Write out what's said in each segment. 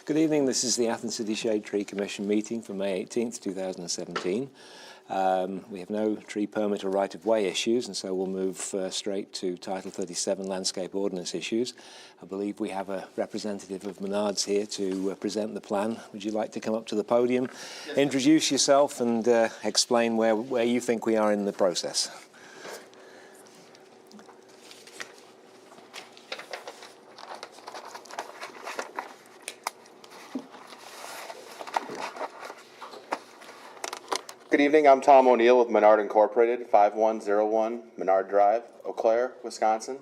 Good evening. This is the Athens City Shade Tree Commission meeting for May 18th, 2017. We have no tree permit or right-of-way issues, and so we'll move straight to Title 37 Landscape Ordinance issues. I believe we have a representative of Menards here to present the plan. Would you like to come up to the podium, introduce yourself, and explain where you think we are in the process? Good evening, I'm Tom O'Neill with Menard Incorporated, 5101 Menard Drive, Eau Claire, Wisconsin,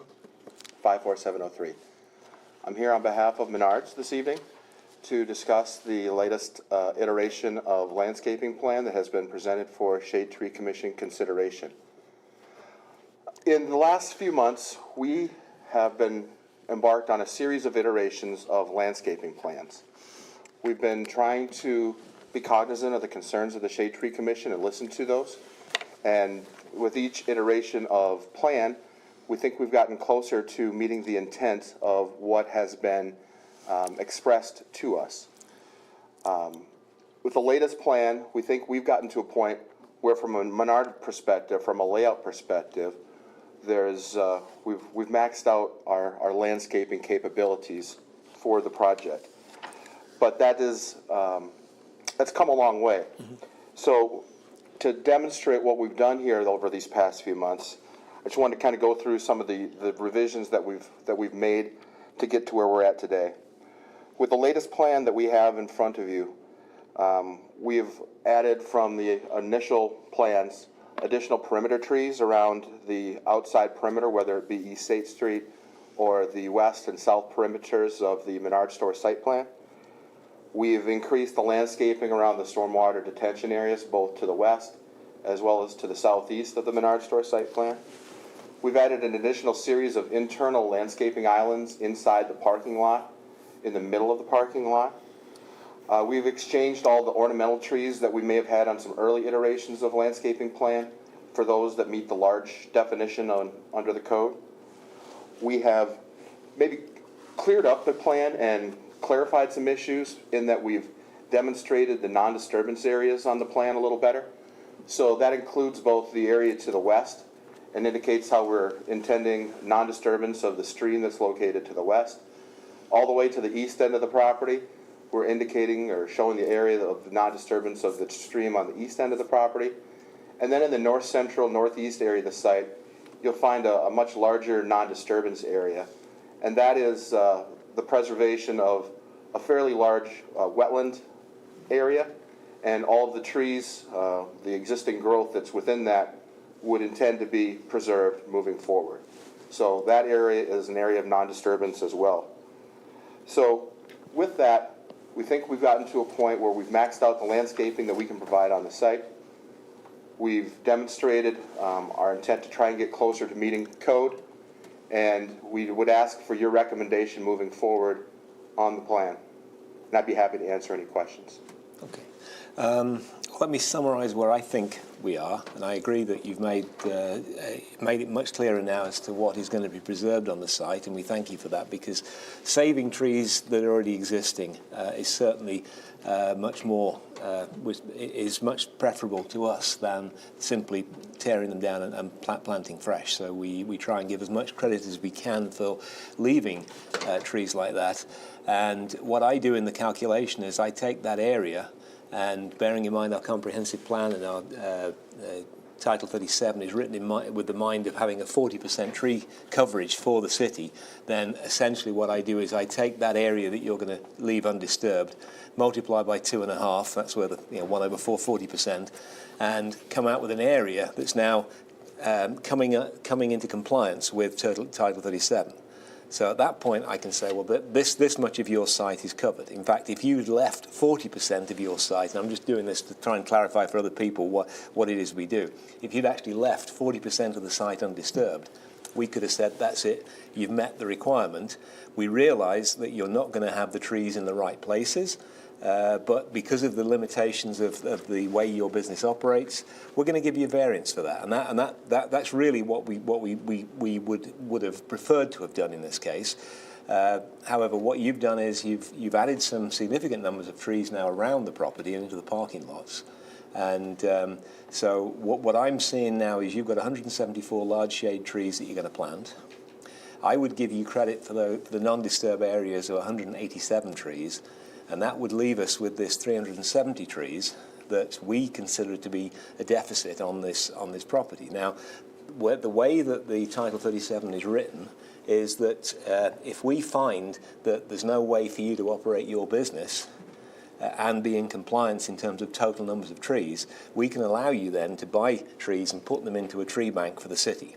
54703. I'm here on behalf of Menards this evening to discuss the latest iteration of landscaping plan that has been presented for Shade Tree Commission consideration. In the last few months, we have been embarked on a series of iterations of landscaping plans. We've been trying to be cognizant of the concerns of the Shade Tree Commission and listen to those. And with each iteration of plan, we think we've gotten closer to meeting the intent of what has been expressed to us. With the latest plan, we think we've gotten to a point where, from a Menard perspective, from a layout perspective, there's we've maxed out our landscaping capabilities for the project. But that is that's come a long way. So to demonstrate what we've done here over these past few months, I just wanted to kind of go through some of the revisions that we've made to get to where we're at today. With the latest plan that we have in front of you, we've added from the initial plans additional perimeter trees around the outside perimeter, whether it be East State Street or the west and south perimeters of the Menard store site plan. We've increased the landscaping around the stormwater detention areas, both to the west as well as to the southeast of the Menard store site plan. We've added an additional series of internal landscaping islands inside the parking lot, in the middle of the parking lot. We've exchanged all the ornamental trees that we may have had on some early iterations of landscaping plan for those that meet the large definition under the code. We have maybe cleared up the plan and clarified some issues in that we've demonstrated the non-disturbance areas on the plan a little better. So that includes both the area to the west and indicates how we're intending non-disturbance of the stream that's located to the west. All the way to the east end of the property, we're indicating or showing the area of the non-disturbance of the stream on the east end of the property. And then in the north central, northeast area of the site, you'll find a much larger non-disturbance area. And that is the preservation of a fairly large wetland area, and all of the trees, the existing growth that's within that, would intend to be preserved moving forward. So that area is an area of non-disturbance as well. So with that, we think we've gotten to a point where we've maxed out the landscaping that we can provide on the site. We've demonstrated our intent to try and get closer to meeting code, and we would ask for your recommendation moving forward on the plan. And I'd be happy to answer any questions. Okay. Let me summarize where I think we are, and I agree that you've made it much clearer now as to what is going to be preserved on the site, and we thank you for that, because saving trees that are already existing is certainly much more is much preferable to us than simply tearing them down and planting fresh. So we try and give as much credit as we can for leaving trees like that. And what I do in the calculation is I take that area, and bearing in mind our comprehensive plan and our Title 37 is written with the mind of having a 40% tree coverage for the city, then essentially what I do is I take that area that you're going to leave undisturbed, multiply by 2.5, that's where the 1 over 4, 40%, and come out with an area that's now coming into compliance with Title 37. So at that point, I can say, well, this much of your site is covered. In fact, if you'd left 40% of your site, and I'm just doing this to try and clarify for other people what it is we do, if you'd actually left 40% of the site undisturbed, we could have said, that's it, you've met the requirement. We realise that you're not going to have the trees in the right places, but because of the limitations of the way your business operates, we're going to give you a variance for that. And that's really what we would have preferred to have done in this case. However, what you've done is you've added some significant numbers of trees now around the property and into the parking lots. And so what I'm seeing now is you've got 174 large shade trees that you're going to plant. I would give you credit for the non-disturb areas of 187 trees, and that would leave us with this 370 trees that we consider to be a deficit on this property. Now, the way that the Title 37 is written is that if we find that there's no way for you to operate your business and be in compliance in terms of total numbers of trees, we can allow you then to buy trees and put them into a tree bank for the city.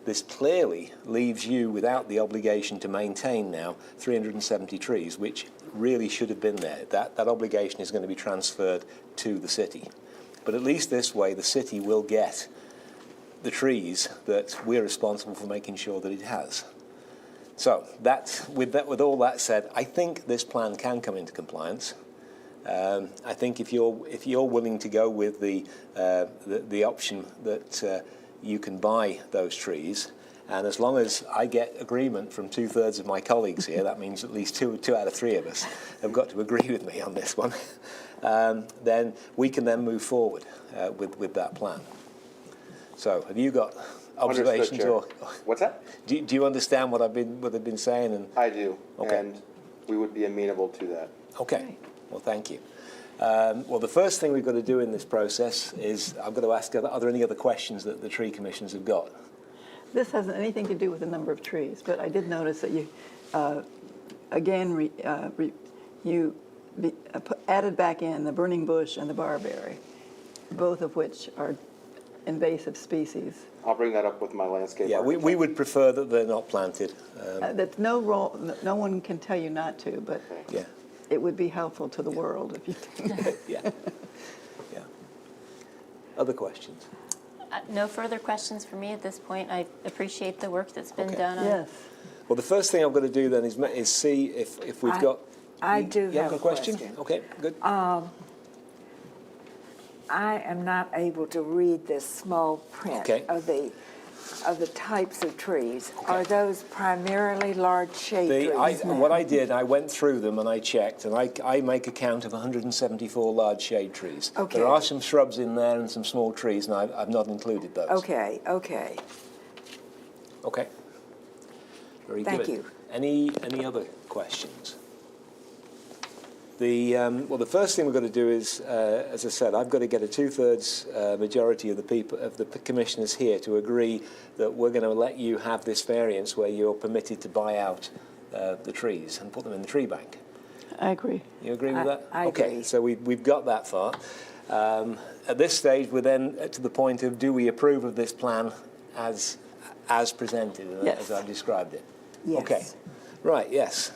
This clearly leaves you without the obligation to maintain now 370 trees, which really should have been there. That obligation is going to be transferred to the city. But at least this way, the city will get the trees that we're responsible for making sure that it has. So with all that said, I think this plan can come into compliance. I think if you're willing to go with the option that you can buy those trees, and as long as I get agreement from 2/3 of my colleagues here, that means at least two out of three of us have got to agree with me on this one, then we can then move forward with that plan. So have you got observations? Chair. What's that? Do you understand what I've been saying? And I do, okay. And we would be amenable to that. Okay, well, thank you. Well, the first thing we've got to do in this process is I've got to ask, are there any other questions that the tree commissioners have got? This hasn't anything to do with the number of trees, but I did notice that you, again, added back in the burning bush and the barberry, both of which are invasive species. I'll bring that up with my landscape architect. We would prefer that they're not planted. That's no one can tell you not to, but Yeah. it would be helpful to the world if you did. Yeah. Other questions? No further questions for me at this point. I appreciate the work that's been Okay. done. Yes. Well, the first thing I've got to do then is see if we've got... I do You have a a question? question. Okay, good. I am not able to read this small print Okay. of the types of trees. Are those primarily large shade trees? What I did, I went through them and I checked, and I make a count of 174 large shade trees. Okay. There are some shrubs in there and some small trees, and I've not included those. Okay. Okay. Very good. Thank you. Any other questions? Well, the first thing we've got to do is, as I said, I've got to get a 2/3 majority of the commissioners here to agree that we're going to let you have this variance where you're permitted to buy out the trees and put them in the tree bank. I agree. You agree with that? I okay, agree. so we've got that far. At this stage, we're then to the point of, do we approve of this plan as presented, Yes. as I've described it? Yes. Okay. Right. Yes.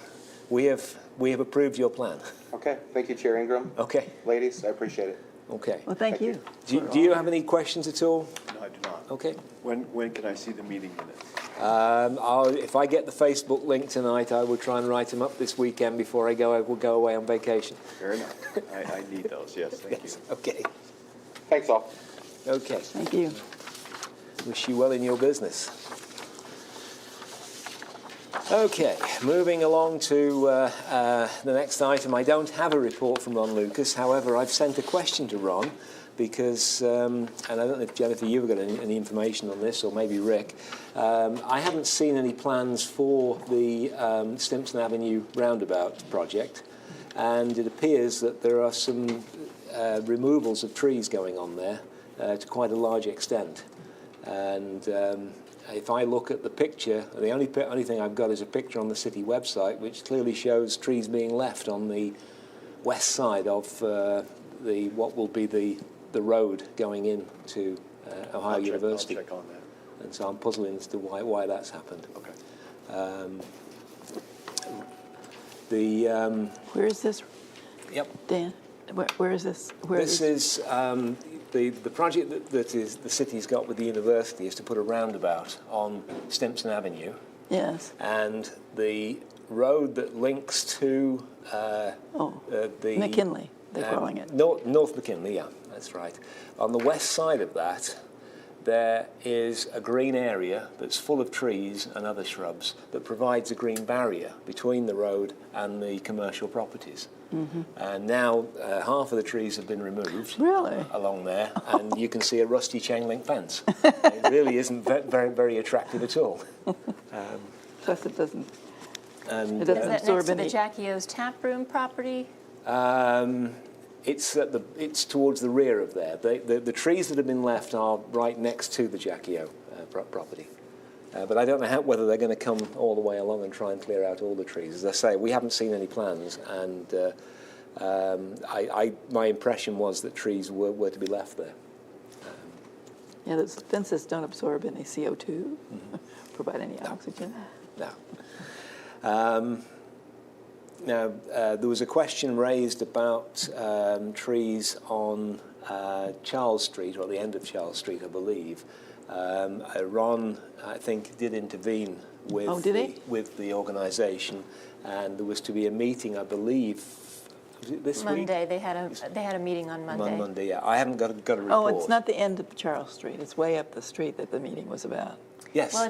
We have approved your plan. Okay, thank you, Chair Ingram. Okay. Ladies, I appreciate it. Okay. Well, thank you. Do you have any questions at all? No, I do not. Okay. When can I see the meeting minutes? If I get the Facebook link tonight, I will try and write them up this weekend before I will go away on vacation. Fair enough. I need those, yes, thank you. Okay. Thanks, all. Okay. Thank you. Wish you well in your business. Okay, moving along to the next item. I don't have a report from Ron Lucas. However, I've sent a question to Ron because, and I don't know if Jennifer, you've got any information on this, or maybe Rick. I haven't seen any plans for the Stimpson Avenue roundabout project, and it appears that there are some removals of trees going on there to quite a large extent. And if I look at the picture, the only thing I've got is a picture on the city website, which clearly shows trees being left on the west side of what will be the road going into Ohio University. I'll check on that. And so I'm puzzling as to why that's happened. Okay. Where is this, Yep. Dan? Where is this? This is the project that is the city's got with the university is to put a roundabout on Stimpson Avenue, Yes. and the road that links to the McKinley, they're calling it. North McKinley. Yeah, that's right. On the west side of that, there is a green area that's full of trees and other shrubs that provides a green barrier between the road and the commercial properties. And now half of the trees have been removed Really? along there, and you can see a rusty chain link fence. It really isn't very, very attractive at all. Plus it doesn't, And it doesn't Is that absorb next to the any. Jackie O's tap room property? it's towards the rear of there. The trees that have been left are right next to the Jackie O property. But I don't know whether they're going to come all the way along and try and clear out all the trees. As I say, we haven't seen any plans, and my impression was that trees were to be left there. Yeah, those fences don't absorb any CO2, provide any oxygen. No. Now, there was a question raised about trees on Charles Street, or the end of Charles Street, I believe. Ron, I think, did intervene with with the organisation, and there was to be a meeting, I believe, was it this Monday, week? they had a meeting on Monday. On Monday, yeah. I haven't got a report. Oh, it's not the end of Charles Street. It's way up the street that the meeting was about. Yes. Well,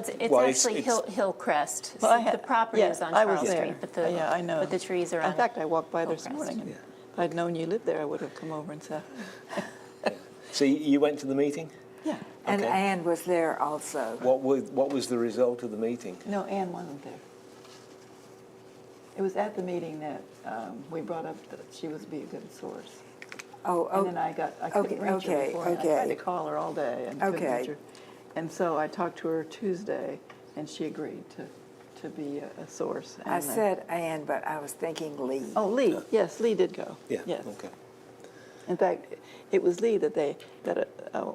it's actually Hillcrest. Well, the property is on I was Charles there. Street, but the Yeah, I know. but the trees are on. In fact, I walked by this Hillcrest. morning, and if I'd known you lived there, I would have come over and said, So you went to the meeting? yeah. And Okay. Anne was there also. What was the result of the meeting? No, Anne wasn't there. It was at the meeting that we brought up that she would be a good source. Oh, And then I couldn't reach her okay, before. I tried okay. to call her all day and couldn't Okay. reach her. And so I talked to her Tuesday, and she agreed to be a source. I And, said Anne, but I was thinking Lee. oh, Lee. Yes, Lee did go. Yeah. Yes. Okay. In fact, it was Lee that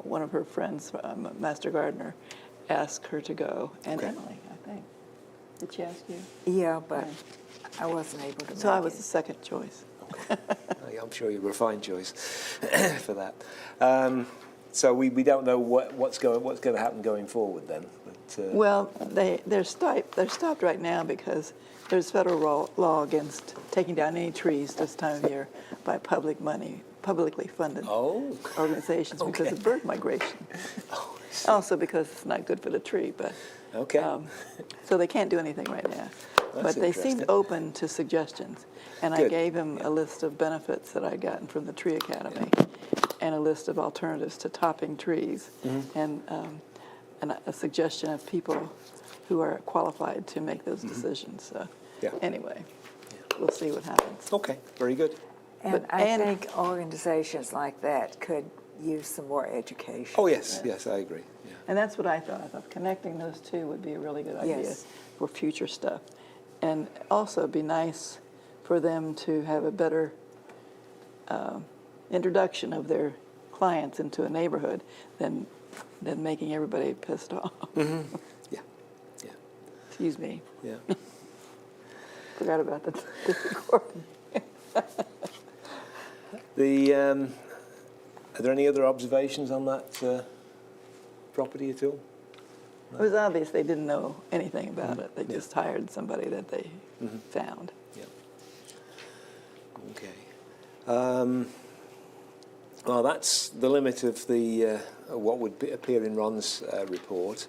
one of her friends, Master Gardner, asked her to go, and Okay. Emily, I think. Did she ask you? Yeah, but I wasn't able to So I make was it. the second choice. I'm sure you were a fine choice for that. So we don't know what's going to happen going forward then. But, Well, they're stopped right now because there's federal law against taking down any trees this time of year by publicly funded oh, organizations because Okay. of bird migration. oh, Also because it's not good for the tree, but okay. so they can't do anything right now. But they seemed interesting. open to suggestions, and I Good. gave him a list of benefits that I'd gotten from the Tree Academy, and a list of alternatives to topping trees, and a suggestion of people who are qualified to make those decisions. So Yeah. anyway, we'll see what happens. Okay, very good. And but I Anne- think organizations like that could use some more education. Oh yes, yes, I agree. Yeah. And that's what I thought. I thought connecting those two would be a really good idea Yes. for future stuff. And also it'd be nice for them to have a better introduction of their clients into a neighborhood than making everybody pissed off. Yeah, yeah, Excuse me. yeah. Forgot about the recording. Are there any other observations on that property at all? It was obvious they didn't know anything about it. They just hired somebody that they found. Yeah. Okay. Well, that's the limit of the what would appear in Ron's report.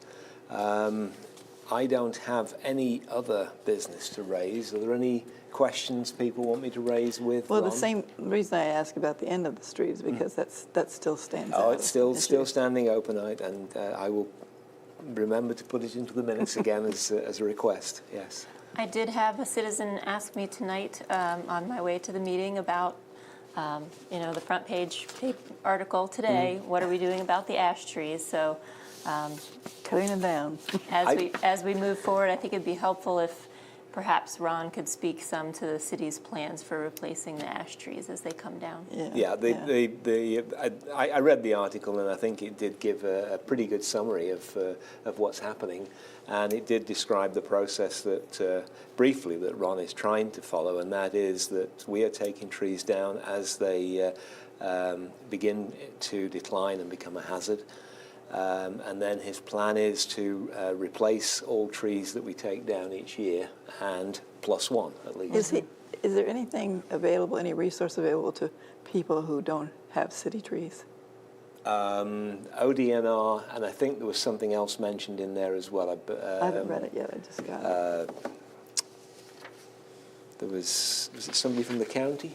I don't have any other business to raise. Are there any questions people want me to raise with Well, Ron? the same reason I ask about the end of the street is because that still stands out. Oh, it's still as an issue. standing open, and I will remember to put it into the minutes again as a request. Yes. I did have a citizen ask me tonight on my way to the meeting about, the front page article today. What are we doing about the ash trees? So Cutting them down. as we move forward, I think it'd be helpful if perhaps Ron could speak some to the city's plans for replacing the ash trees as they come down. Yeah, I read the article, and I think it did give a pretty good summary of what's happening, and it did describe the process that briefly that Ron is trying to follow, and that is that we are taking trees down as they begin to decline and become a hazard. And then his plan is to replace all trees that we take down each year, and plus one at least. Is there anything available, any resource available to people who don't have city trees? ODNR, and I think there was something else mentioned in there as well. I haven't read it yet, I just got it. There was it somebody from the county?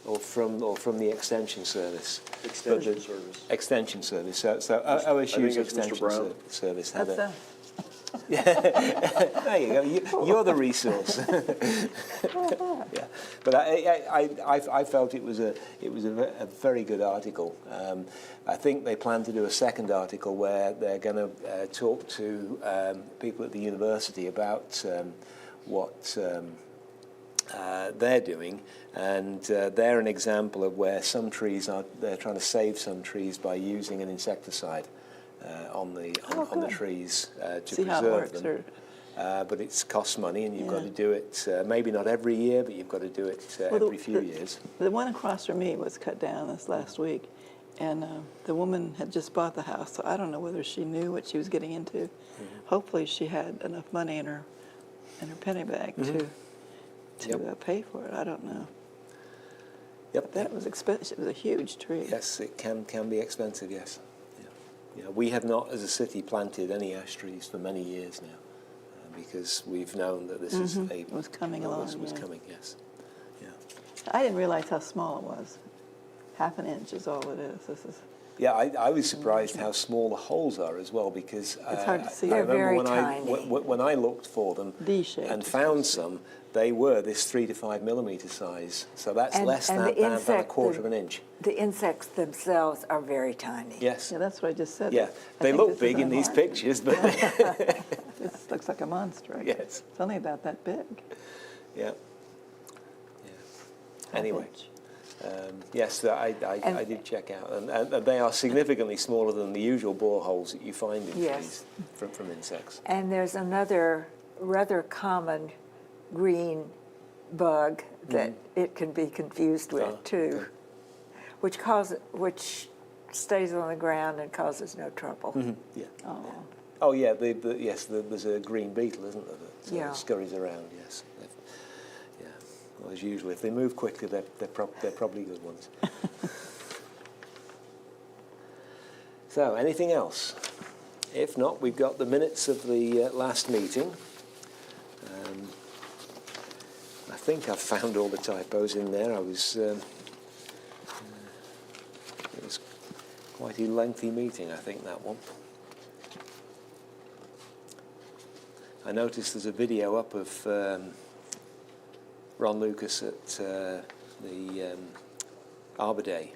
Or from the Extension Service? Extension Service. Extension Service. So OSU's think it's Mr. Extension Brown. Service had That's a... a, There you go. You're the resource. Yeah, but I felt it was a very good article. I think they plan to do a second article where they're going to talk to people at the university about what they're doing, and they're an example of where some trees they're trying to save some trees by using an insecticide on the trees to see how it preserve works. them. But it costs money, and you've got Yeah. to do it maybe not every year, but you've got to do it every few years. The one across from me was cut down this last week, and the woman had just bought the house, so I don't know whether she knew what she was getting into. Mm-hmm. Hopefully she had enough money in her penny bag to Yep. pay for it. I don't know. Yep. That was expensive. It was a huge tree. Yes, it can be expensive. Yes. Yeah. We have not, as a city, planted any ash trees for many years now, because we've known that this is It was coming along. was yeah. coming. Yes. Yeah. I didn't realize how small it was. Half an inch is all it is. This is. Yeah, I was surprised how small the holes are as well, because It's hard to see. I They're remember very when tiny. when I looked for them D-shaped, and it's found some, they were this 3 to 5 millimeter size. So that's And- less and than the a insect, quarter of an inch. The insects themselves are very tiny. Yes. Yeah, that's what I just said. Yeah, I they think look this is big in these unmarked. pictures, but This looks like a monster. I guess. yes, It's only about that big. yeah. Half Anyway. inch. Yes, I did check out, and they are significantly smaller than the usual boreholes that you find in Yes. trees from insects. And there's another rather common green bug that it can be confused with Oh, too, okay. which stays on the ground and causes no trouble. Yeah. Oh, Oh, yeah. There's a green beetle, isn't there? That Yeah. scurries around. Yes. Yeah. Well, as usual, if they move quickly, they're probably good ones. So, anything else? If not, we've got the minutes of the last meeting. I think I've found all the typos in there. It was quite a lengthy meeting, I think, that one. I noticed there's a video up of Ron Lucas at the Arbor Day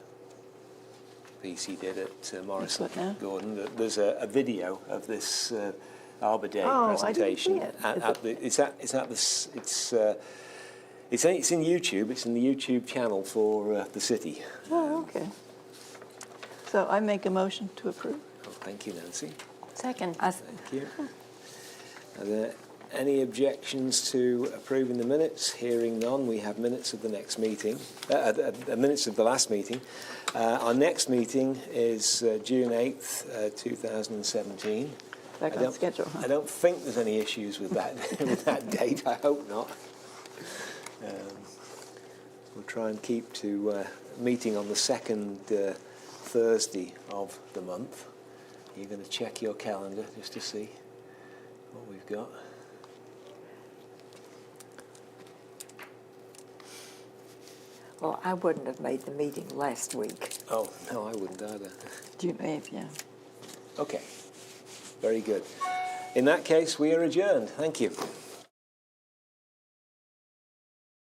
piece he did at Morrison what now? Gordon. There's a video of this Arbor Day Oh, I didn't presentation. see it. It's in YouTube. It's in the YouTube channel for the city. Oh, okay. So I make a motion to approve. Oh, thank you, Nancy. Second. Thank you. Are there any objections to approving the minutes? Hearing none, we have minutes of the next meeting, minutes of the last meeting. Our next meeting is June 8th, 2017. Back on schedule, huh? I don't think there's any issues with that with that date. I hope not. We'll try and keep to meeting on the second Thursday of the month. You're going to check your calendar just to see what we've got. Well, I wouldn't have made the meeting last week. Oh, no, I wouldn't either. June 8th, yeah. Okay, very good. In that case, we are adjourned. Thank you.